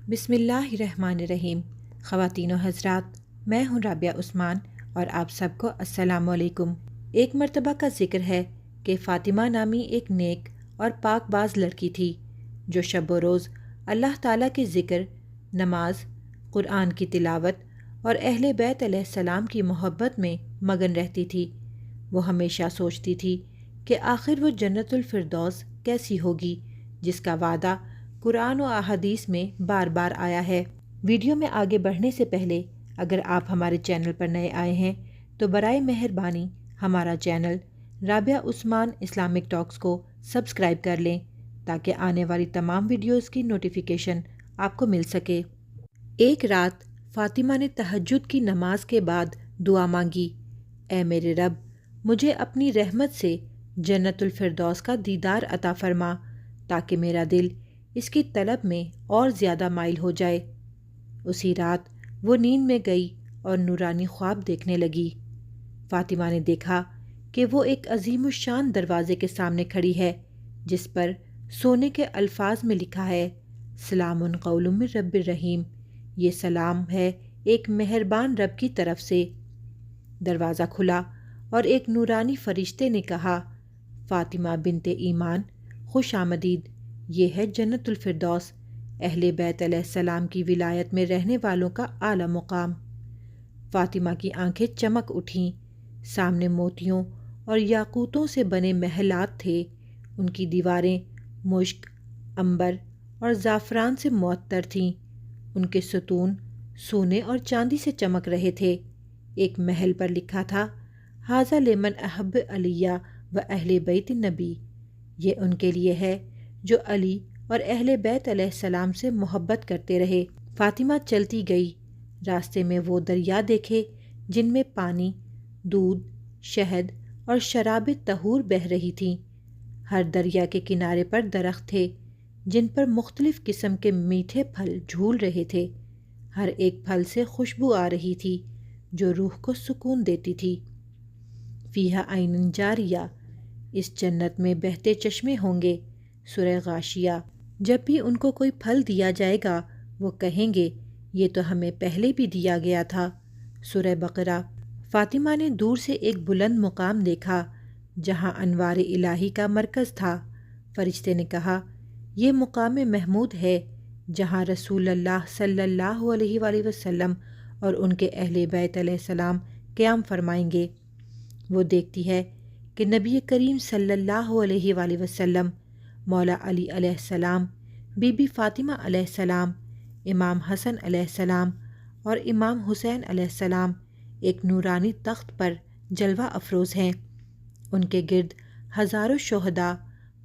بسم اللہ الرحمن الرحیم۔ خواتین و حضرات، میں ہوں رابعہ عثمان اور آپ سب کو السلام علیکم۔ ایک مرتبہ کا ذکر ہے کہ فاطمہ نامی ایک نیک اور پاک باز لڑکی تھی جو شب و روز اللہ تعالیٰ کے ذکر، نماز، قرآن کی تلاوت اور اہل بیت علیہ السلام کی محبت میں مگن رہتی تھی۔ وہ ہمیشہ سوچتی تھی کہ آخر وہ جنت الفردوس کیسی ہوگی جس کا وعدہ قرآن و احادیث میں بار بار آیا ہے۔ ویڈیو میں آگے بڑھنے سے پہلے اگر آپ ہمارے چینل پر نئے آئے ہیں تو برائے مہربانی ہمارا چینل رابعہ عثمان اسلامک ٹاکس کو سبسکرائب کر لیں تاکہ آنے والی تمام ویڈیوز کی نوٹیفیکیشن آپ کو مل سکے۔ ایک رات فاطمہ نے تہجد کی نماز کے بعد دعا مانگی، اے میرے رب، مجھے اپنی رحمت سے جنت الفردوس کا دیدار عطا فرما تاکہ میرا دل اس کی طلب میں اور زیادہ مائل ہو جائے۔ اسی رات وہ نیند میں گئی اور نورانی خواب دیکھنے لگی۔ فاطمہ نے دیکھا کہ وہ ایک عظیم الشان دروازے کے سامنے کھڑی ہے جس پر سونے کے الفاظ میں لکھا ہے، سلام قول من رب الرحیم۔ یہ سلام ہے ایک مہربان رب کی طرف سے۔ دروازہ کھلا اور ایک نورانی فرشتے نے کہا، فاطمہ بنت ایمان، خوش آمدید، یہ ہے جنت الفردوس، اہل بیت علیہ السلام کی ولایت میں رہنے والوں کا اعلیٰ مقام۔ فاطمہ کی آنکھیں چمک اٹھیں۔ سامنے موتیوں اور یاقوتوں سے بنے محلات تھے۔ ان کی دیواریں مشک، عنبر اور زعفران سے معطر تھیں۔ ان کے ستون سونے اور چاندی سے چمک رہے تھے۔ ایک محل پر لکھا تھا، ھذا لمن احب علیہ و اہل بیت النبی، یہ ان کے لیے ہے جو علی اور اہل بیت علیہ السلام سے محبت کرتے رہے۔ فاطمہ چلتی گئی۔ راستے میں وہ دریا دیکھے جن میں پانی، دودھ، شہد اور شراب طہور بہہ رہی تھیں۔ ہر دریا کے کنارے پر درخت تھے جن پر مختلف قسم کے میٹھے پھل جھول رہے تھے۔ ہر ایک پھل سے خوشبو آ رہی تھی جو روح کو سکون دیتی تھی۔ فیہا عین جاریہ، اس جنت میں بہتے چشمے ہوں گے۔ سورہ غاشیہ۔ جب بھی ان کو کوئی پھل دیا جائے گا وہ کہیں گے یہ تو ہمیں پہلے بھی دیا گیا تھا۔ سورہ بقرہ۔ فاطمہ نے دور سے ایک بلند مقام دیکھا جہاں انوار الہی کا مرکز تھا۔ فرشتے نے کہا، یہ مقام محمود ہے جہاں رسول اللہ صلی اللہ علیہ وآلہ وسلم اور ان کے اہل بیت علیہ السلام قیام فرمائیں گے۔ وہ دیکھتی ہے کہ نبی کریم صلی اللہ علیہ وآلہ وسلم، مولا علی علیہ السلام، بی بی فاطمہ علیہ السلام، امام حسن علیہ السلام اور امام حسین علیہ السلام ایک نورانی تخت پر جلوہ افروز ہیں۔ ان کے گرد ہزاروں شہداء،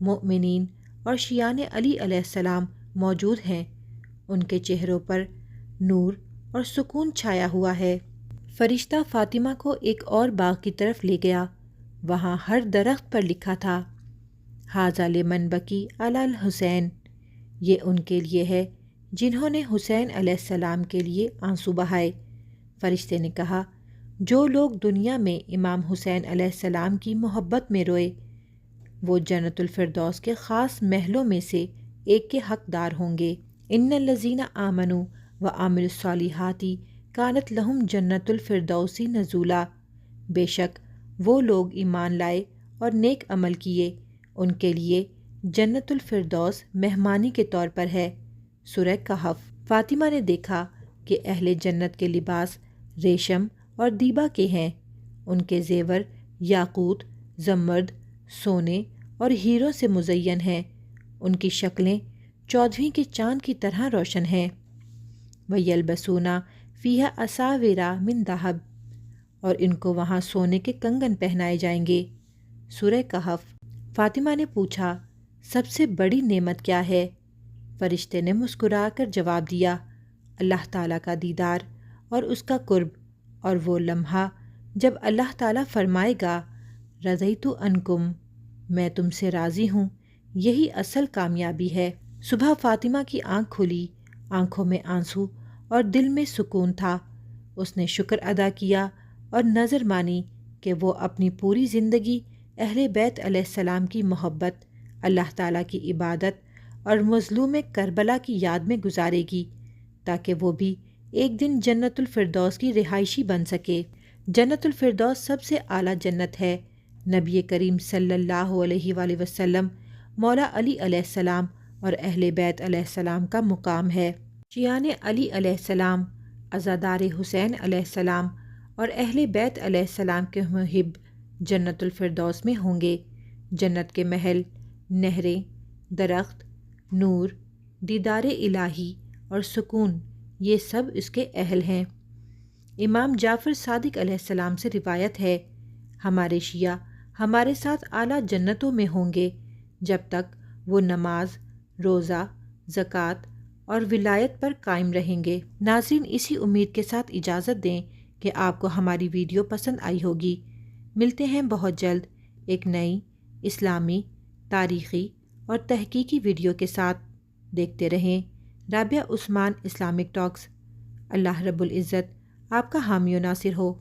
مؤمنین اور شیعان علی علیہ السلام موجود ہیں۔ ان کے چہروں پر نور اور سکون چھایا ہوا ہے۔ فرشتہ فاطمہ کو ایک اور باغ کی طرف لے گیا۔ وہاں ہر درخت پر لکھا تھا، ھذا لمن بکی علی الحسین، یہ ان کے لیے ہے جنہوں نے حسین علیہ السلام کے لیے آنسو بہائے۔ فرشتے نے کہا، جو لوگ دنیا میں امام حسین علیہ السلام کی محبت میں روئے وہ جنت الفردوس کے خاص محلوں میں سے ایک کے حقدار ہوں گے۔ ان الذین آمنوا وعملوا الصالحات کانت لہم جنت الفردوس نزولا، بے شک وہ لوگ ایمان لائے اور نیک عمل کیے، ان کے لیے جنت الفردوس مہمانی کے طور پر ہے۔ سورہ کہف۔ فاطمہ نے دیکھا کہ اہل جنت کے لباس ریشم اور دیبا کے ہیں۔ ان کے زیور یاقوت، زمرد، سونے اور ہیروں سے مزین ہیں۔ ان کی شکلیں 14ویں کے چاند کی طرح روشن ہیں۔ وَيَلْبَسُونَ فِيهَا أَسَاوِرَ مِن ذَهَبٍ، اور ان کو وہاں سونے کے کنگن پہنائے جائیں گے۔ سورہ کہف۔ فاطمہ نے پوچھا، سب سے بڑی نعمت کیا ہے؟ فرشتے نے مسکرا کر جواب دیا، اللہ تعالیٰ کا دیدار اور اس کا قرب، اور وہ لمحہ جب اللہ تعالیٰ فرمائے گا، رضیت عنکم، میں تم سے راضی ہوں، یہی اصل کامیابی ہے۔ صبح فاطمہ کی آنکھ کھلی، آنکھوں میں آنسو اور دل میں سکون تھا۔ اس نے شکر ادا کیا اور نظر مانی کہ وہ اپنی پوری زندگی اہل بیت علیہ السلام کی محبت، اللہ تعالیٰ کی عبادت اور مظلوم کربلا کی یاد میں گزارے گی۔ تاکہ وہ بھی ایک دن جنت الفردوس کی رہائشی بن سکے۔ جنت الفردوس سب سے اعلیٰ جنت ہے۔ نبی کریم صلی اللہ علیہ وآلہ وسلم، مولا علی علیہ السلام اور اہل بیت علیہ السلام کا مقام ہے۔ شیعان علی علیہ السلام، عزادار حسین علیہ السلام اور اہل بیت علیہ السلام کے محب جنت الفردوس میں ہوں گے۔ جنت کے محل، نہریں، درخت، نور، دیدار الہی اور سکون، یہ سب اس کے اہل ہیں۔ امام جعفر صادق علیہ السلام سے روایت ہے، ہمارے شیعہ ہمارے ساتھ اعلیٰ جنتوں میں ہوں گے جب تک وہ نماز، روزہ، زکوٰۃ اور ولایت پر قائم رہیں گے۔ ناظرین، اسی امید کے ساتھ اجازت دیں کہ آپ کو ہماری ویڈیو پسند آئی ہوگی۔ ملتے ہیں بہت جلد ایک نئی اسلامی، تاریخی اور تحقیقی ویڈیو کے ساتھ۔ دیکھتے رہیں رابعہ عثمان اسلامک ٹاکس۔ اللہ رب العزت آپ کا حامی و ناصر ہو۔